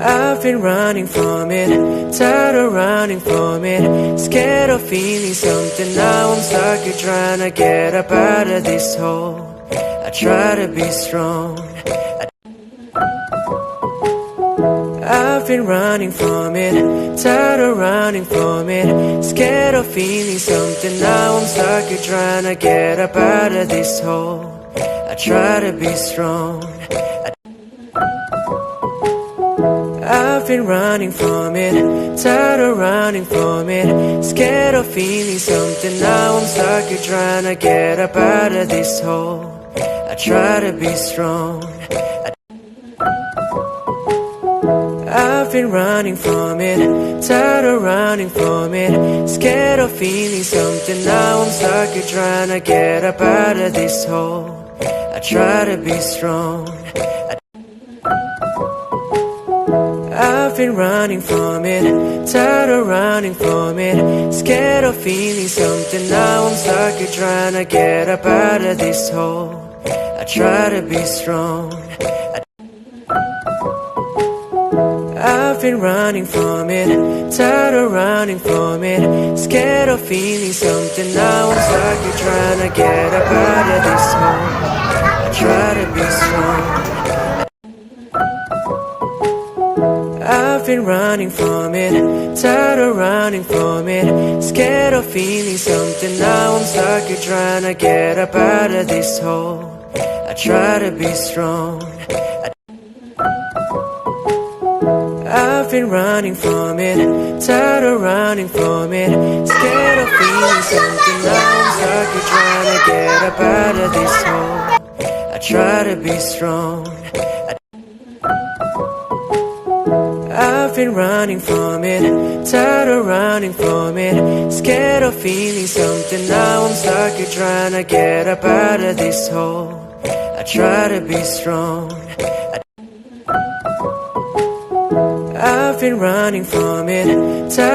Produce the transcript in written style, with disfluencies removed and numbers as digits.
I've been running from it, tired of running from it, scared of feeling something. Now I'm stuck here trying to get up out of this hole. I try to be strong. I've been running from it, tired of running from it, scared of feeling something. Now I'm stuck here trying to get up out of this hole. I try to be strong. I've been running from it, tired of running from it, scared of feeling something. Now I'm stuck here trying to get up out of this hole. I try to be strong. I've been running from it, tired of running from it, scared of feeling something. Now I'm stuck here trying to get up out of this hole. I try to be strong. I've been running from it, tired of running from it, scared of feeling something. Now I'm stuck here trying to get up out of this hole. I try to be strong. I've been running from it, tired of running from it, scared of feeling something. Now I'm stuck here trying to get up out of this hole. I try to be strong. I've been running from it, tired of running from it, scared of feeling something. Now I'm stuck here trying to get up out of this hole. I try to be strong. I've been running from it, tired of running from it, scared of feeling something. Now I'm stuck here trying to get up out of this hole. I try to be strong. I've been running from it, tired of running from it, scared of feeling something. Now I'm stuck here trying to get up out of this hole. I try to be strong. I've been running from it, tired